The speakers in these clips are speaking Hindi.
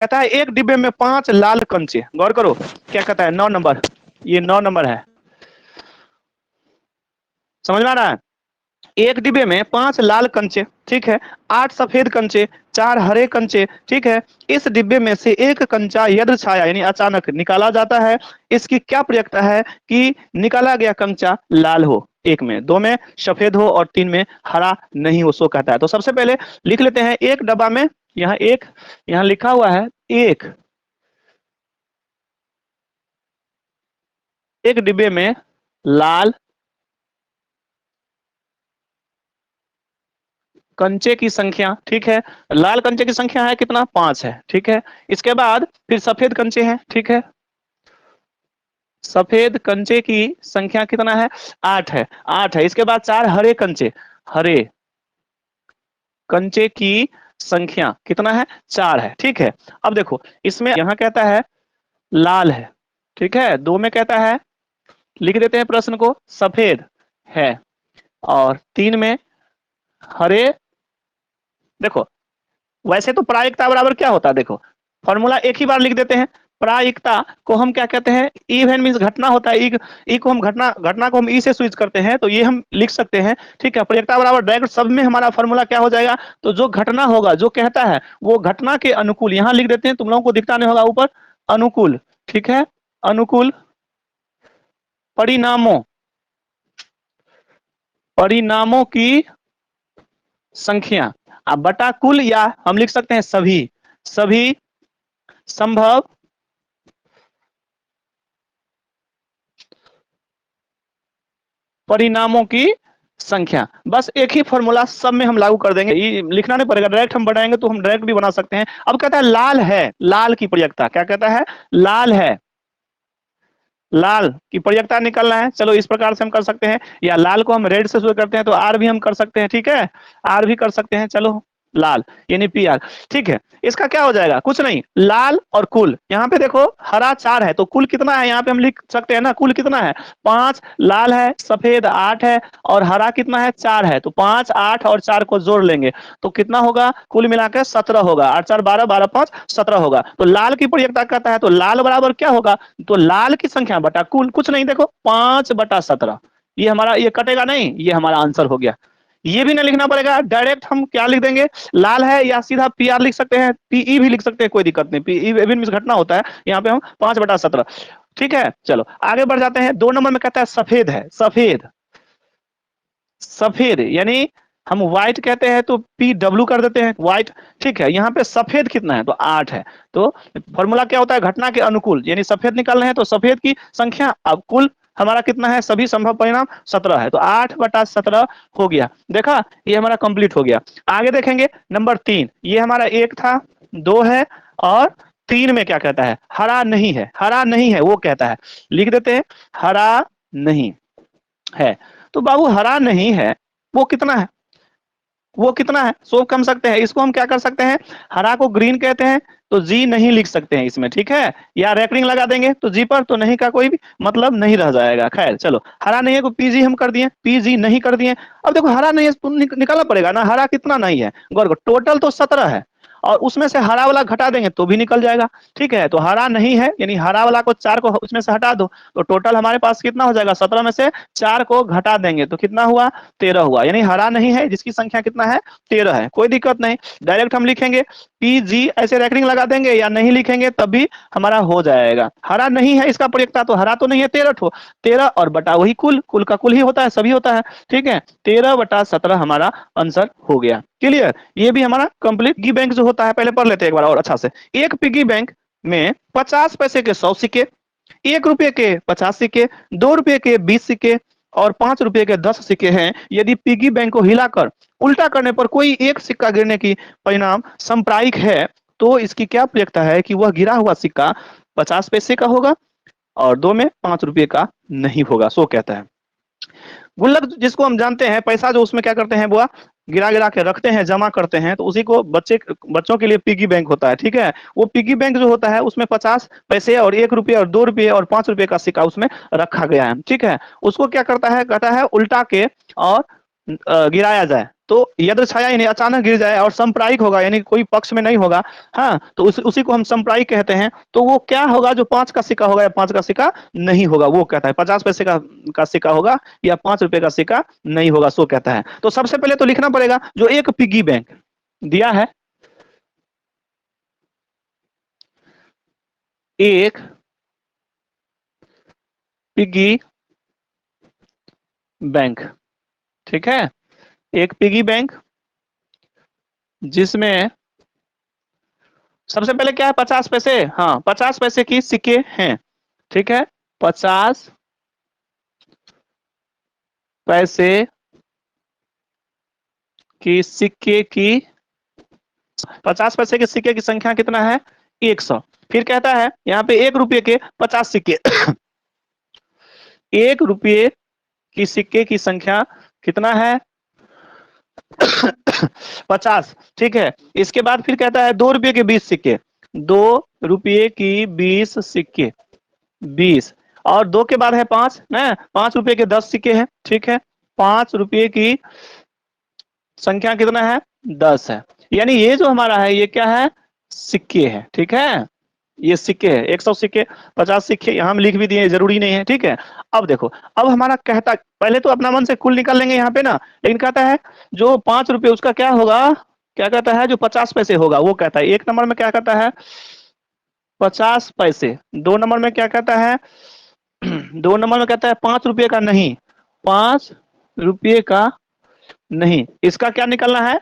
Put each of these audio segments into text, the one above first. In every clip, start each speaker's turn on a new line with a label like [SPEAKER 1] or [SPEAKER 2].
[SPEAKER 1] कहता है एक डिब्बे में 5 लाल कंचे, गौर करो क्या कहता है, 9 नंबर, ये 9 नंबर है, समझ में आ रहा है। एक डिब्बे में 5 लाल कंचे, ठीक है, 8 सफेद कंचे, 4 हरे कंचे, ठीक है। इस डिब्बे में से एक कंचा यदृ छाया यानी अचानक निकाला जाता है, इसकी क्या प्रक्रिया है कि निकाला गया कंचा लाल हो, एक में, दो में सफेद हो और तीन में हरा नहीं हो, सो कहता है। तो सबसे पहले लिख लेते हैं एक डब्बा में, यहाँ एक, यहाँ लिखा हुआ है एक डिब्बे में लाल कंचे की संख्या, ठीक है, लाल कंचे की संख्या है कितना, 5 है, ठीक है। इसके बाद फिर सफेद कंचे हैं, ठीक है, सफेद कंचे की संख्या कितना है, 8 है, 8 है। इसके बाद 4 हरे कंचे, हरे कंचे की संख्या कितना है, 4 है, ठीक है। अब देखो इसमें यहां कहता है लाल है, ठीक है, दो में कहता है, लिख देते हैं प्रश्न को, सफेद है, और तीन में हरे। देखो वैसे तो प्रायिकता बराबर क्या होता है, देखो फॉर्मूला एक ही बार लिख देते हैं। प्रायिकता को हम क्या कहते हैं, इवन मींस घटना होता है, ई को हम घटना, घटना को हम ई से स्विच करते हैं, तो ये हम लिख सकते हैं, ठीक है। प्रायिकता बराबर डायरेक्ट सब में हमारा फॉर्मूला क्या हो जाएगा, तो जो घटना होगा, जो कहता है वो घटना के अनुकूल, यहां लिख देते हैं, तुम लोगों को दिखता नहीं होगा ऊपर, अनुकूल, ठीक है, अनुकूल परिणामों, परिणामों की संख्या, अब बटा कुल, या हम लिख सकते हैं सभी, सभी संभव परिणामों की संख्या। बस एक ही फॉर्मूला सब में हम लागू कर देंगे, ये लिखना नहीं पड़ेगा, डायरेक्ट हम बनाएंगे तो हम डायरेक्ट भी बना सकते हैं। अब कहता है लाल है, लाल की प्रयिकता, क्या कहता है, लाल है, लाल की प्रयिकता निकालना है। चलो इस प्रकार से हम कर सकते हैं, या लाल को हम रेड से शुरू करते हैं तो आर भी हम कर सकते हैं, ठीक है, आर भी कर सकते हैं। चलो लाल यानी पी आर, ठीक है। इसका क्या हो जाएगा, कुछ नहीं, लाल और कुल, यहाँ पे देखो हरा 4 है तो कुल कितना है, यहाँ पे हम लिख सकते हैं ना, कुल कितना है 5, लाल है, सफेद 8 है, और हरा कितना है 4 है, तो 5 8 और 4 को जोड़ लेंगे तो कितना होगा, कुल मिलाकर 17 होगा, 8 4 12, 12 5 17 होगा। तो लाल की प्रयिकता कहता है, तो लाल बराबर क्या होगा, तो लाल की संख्या बटा कुल, कुछ नहीं, देखो 5/17, ये हमारा, ये कटेगा नहीं, ये हमारा आंसर हो गया। ये भी नहीं लिखना पड़ेगा, डायरेक्ट हम क्या लिख देंगे, लाल है, या सीधा पी आर लिख सकते हैं, पीई भी लिख सकते हैं, कोई दिक्कत नहीं, पीई इवन घटना होता है, यहाँ पे हम 5/17, ठीक है। चलो आगे बढ़ जाते हैं, 2 नंबर में कहता है सफेद है, सफेद, सफेद यानी हम व्हाइट कहते हैं तो पी डब्ल्यू कर देते हैं, व्हाइट, ठीक है। यहाँ पे सफेद कितना है, तो 8 है, तो फॉर्मूला क्या होता है, घटना के अनुकूल, यानी सफेद निकाल रहे हैं तो सफेद की संख्या, अब कुल हमारा कितना है, सभी संभव परिणाम 17 है, तो 8/17 हो गया। देखा, ये हमारा कंप्लीट हो गया। आगे देखेंगे नंबर 3, ये हमारा 1 था, 2 है, और 3 में क्या कहता है, हरा नहीं है, हरा नहीं है वो कहता है, लिख देते हैं हरा नहीं है। तो बाबू हरा नहीं है, वो कितना है, वो कितना है, सो कम सकते हैं, इसको हम क्या कर सकते हैं, हरा को ग्रीन कहते हैं तो जी नहीं लिख सकते हैं इसमें, ठीक है, या रेकरिंग लगा देंगे तो जी पर, तो नहीं का कोई भी मतलब नहीं रह जाएगा। खैर चलो, हरा नहीं है को पीजी हम कर दिए, पीजी नहीं कर दिए। अब देखो हरा नहीं है तो निकालना पड़ेगा ना, हरा कितना नहीं है, गौर को टोटल तो 17 है, और उसमें से हरा वाला घटा देंगे तो भी निकल जाएगा, ठीक है। तो हरा नहीं है यानी हरा वाला को 4 को उसमें से हटा दो, तो टोटल हमारे पास कितना हो जाएगा, 17 में से 4 को घटा देंगे तो कितना हुआ, 13 हुआ, यानी हरा नहीं है जिसकी संख्या कितना है, 13 है, कोई दिक्कत नहीं। डायरेक्ट हम लिखेंगे पी जी, ऐसे रैकरिंग लगा देंगे, या नहीं लिखेंगे तब भी हमारा हो जाएगा। हरा नहीं है इसका प्रयोक्ता, तो हरा तो नहीं है, 13 ठो, 13 और बटा वही कुल, कुल का कुल ही होता है, सभी होता है, ठीक है। 13/17 हमारा आंसर हो गया। क्लियर, ये भी हमारा कंप्लीट। पिगी बैंक जो होता है, पहले पढ़ लेते हैं एक बार और अच्छा से। एक पिगी बैंक में 50 पैसे के 100 सिक्के, 1 रुपए के 50 सिक्के, 2 रुपए के 20 सिक्के और 5 रुपए के 10 सिक्के हैं। यदि पिगी बैंक को हिलाकर उल्टा करने पर कोई एक सिक्का गिरने की परिणाम संप्रायिक है, तो इसकी क्या प्रक्रिया है कि वह गिरा हुआ सिक्का 50 पैसे का होगा और दो में 5 रुपए का नहीं होगा, सो कहता है। गुल्लक जिसको हम जानते हैं, पैसा जो उसमें क्या करते हैं, बुआ गिरा गिरा के रखते हैं, जमा करते हैं, तो उसी को बच्चों के लिए पिगी बैंक होता है, ठीक है। वो पिगी बैंक जो होता है उसमें 50 पैसे और 1 रुपये और 2 रुपये और 5 रुपये का सिक्का उसमें रखा गया है, ठीक है। उसको क्या करता है, कहता है उल्टा के और गिराया जाए तो यदि छाया यानी अचानक गिर जाए और संप्रायिक होगा यानी कोई पक्ष में नहीं होगा, हाँ, तो उसी को हम संप्रायिक कहते हैं। तो वो क्या होगा, जो 5 का सिक्का होगा या 5 का सिक्का नहीं होगा वो कहता है, 50 पैसे का सिक्का होगा या 5 रुपए का सिक्का नहीं होगा, सो कहता है। तो सबसे पहले तो लिखना पड़ेगा जो एक पिगी बैंक दिया है, एक पिगी बैंक, ठीक है, एक पिगी बैंक जिसमें सबसे पहले क्या है, 50 पैसे, हाँ 50 पैसे की सिक्के हैं, ठीक है, 50 पैसे की सिक्के की 50 पैसे के सिक्के की संख्या कितना है, 100। फिर कहता है यहाँ पे 1 रुपये के 50 सिक्के 1 रुपये की सिक्के की संख्या कितना है 50, ठीक है। इसके बाद फिर कहता है 2 रुपये के 20 सिक्के, 2 रुपये की 20 सिक्के, 20, और 2 के बाद है 5 ना, 5 रुपये के 10 सिक्के हैं, ठीक है, 5 रुपये की संख्या कितना है 10 है। यानी ये जो हमारा है ये क्या है, सिक्के है, ठीक है, ये सिक्के है, 100 सिक्के, 50 सिक्के यहाँ हम लिख भी दिए, जरूरी नहीं है, ठीक है। अब देखो, अब हमारा कहता, पहले तो अपना मन से कुल निकाल लेंगे यहाँ पे ना, लेकिन कहता है जो 5 रुपये उसका क्या होगा, क्या कहता है जो 50 पैसे होगा वो कहता है, 1 नंबर में क्या कहता है 50 पैसे, 2 नंबर में क्या कहता है 2 नंबर में कहता है 5 रुपये का नहीं, 5 रुपये का नहीं, इसका क्या निकालना है,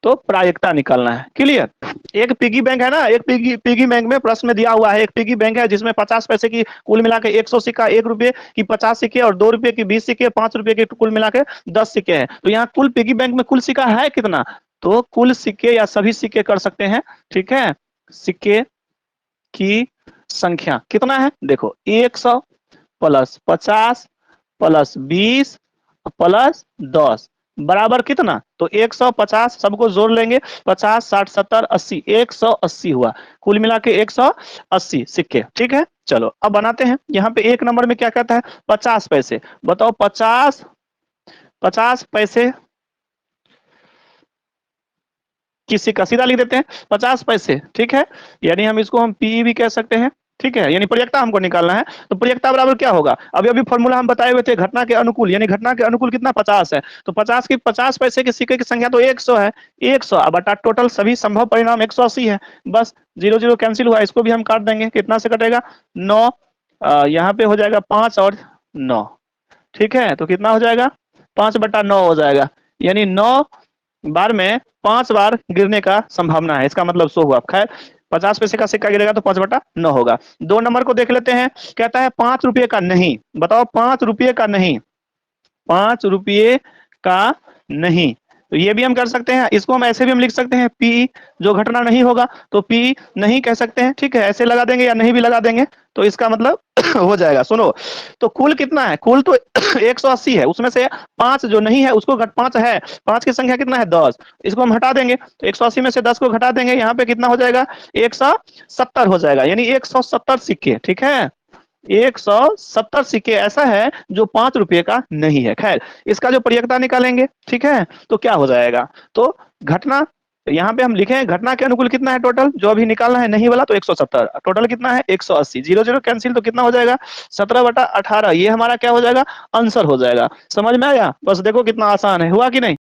[SPEAKER 1] तो प्रायिकता निकालना है, क्लियर। एक पिगी बैंक है ना, एक पिगी बैंक में प्रश्न में दिया हुआ है, एक पिगी बैंक है जिसमें 50 पैसे की कुल मिला के 100 सिक्का, 1 रुपये की 50 सिक्के और 2 रुपये की 20 सिक्के, 5 रुपये के कुल मिला के 10 सिक्के हैं। तो यहाँ कुल पिगी बैंक में कुल सिक्का है कितना, तो कुल सिक्के या सभी सिक्के कर सकते हैं, ठीक है, सिक्के की संख्या कितना है, देखो 100 प्लस 50 प्लस 20 प्लस 10 बराबर कितना, तो 150, सबको जोड़ लेंगे, 50 60 70 80, 180 हुआ, कुल मिला के 180 सिक्के, ठीक है। चलो अब बनाते हैं, यहाँ पे 1 नंबर में क्या कहता है 50 पैसे, बताओ 50 पैसे किसी का सीधा लिख देते हैं 50 पैसे, ठीक है, यानी हम इसको हम पी भी कह सकते हैं, ठीक है, यानी प्रयक्ता हमको निकालना है, तो प्रयक्ता बराबर क्या होगा, अभी अभी फॉर्मूला हम बताए हुए थे घटना के अनुकूल, यानी घटना के अनुकूल कितना 50 है, तो 50 पैसे के सिक्के की संख्या तो 100 है, 100 बटा टोटल सभी संभव परिणाम 180 है, बस 0 0 कैंसिल हुआ, इसको भी हम काट देंगे, कितना से कटेगा 9, यहाँ पे हो जाएगा 5 और 9, ठीक है, तो कितना हो जाएगा 5 बटा 9 हो जाएगा, यानी 9 बार में 5 बार गिरने का संभावना है, इसका मतलब 100 हुआ। खैर 50 पैसे का सिक्का गिरेगा तो 5 बटा 9 होगा। 2 नंबर को देख लेते हैं, कहता है 5 रुपये का नहीं, बताओ 5 रुपये का नहीं, 5 रुपये का नहीं, तो ये भी हम कर सकते हैं, इसको हम ऐसे भी हम लिख सकते हैं पी, जो घटना नहीं होगा तो पी नहीं कह सकते हैं, ठीक है, ऐसे लगा देंगे या नहीं भी लगा देंगे, तो इसका मतलब हो जाएगा। सुनो, तो कुल कितना है, कुल तो 180 है, उसमें से 5 जो नहीं है उसको घट 5 है, 5 की संख्या कितना है 10, इसको हम हटा देंगे, तो 180 में से 10 को घटा देंगे, यहाँ पे कितना हो जाएगा 170 हो जाएगा, यानी 170 सिक्के, ठीक है, 170 सिक्के ऐसा है जो 5 रुपये का नहीं है। खैर इसका जो प्रयक्ता निकालेंगे, ठीक है, तो क्या हो जाएगा, तो घटना, यहाँ पे हम लिखे घटना के अनुकूल कितना है टोटल, जो अभी निकालना है नहीं वाला, तो 170, टोटल कितना है 180, 0 0 कैंसिल, तो कितना हो जाएगा 17 बटा 18, ये हमारा क्या हो जाएगा आंसर हो जाएगा। समझ में आया, बस देखो कितना आसान है, हुआ कि नहीं।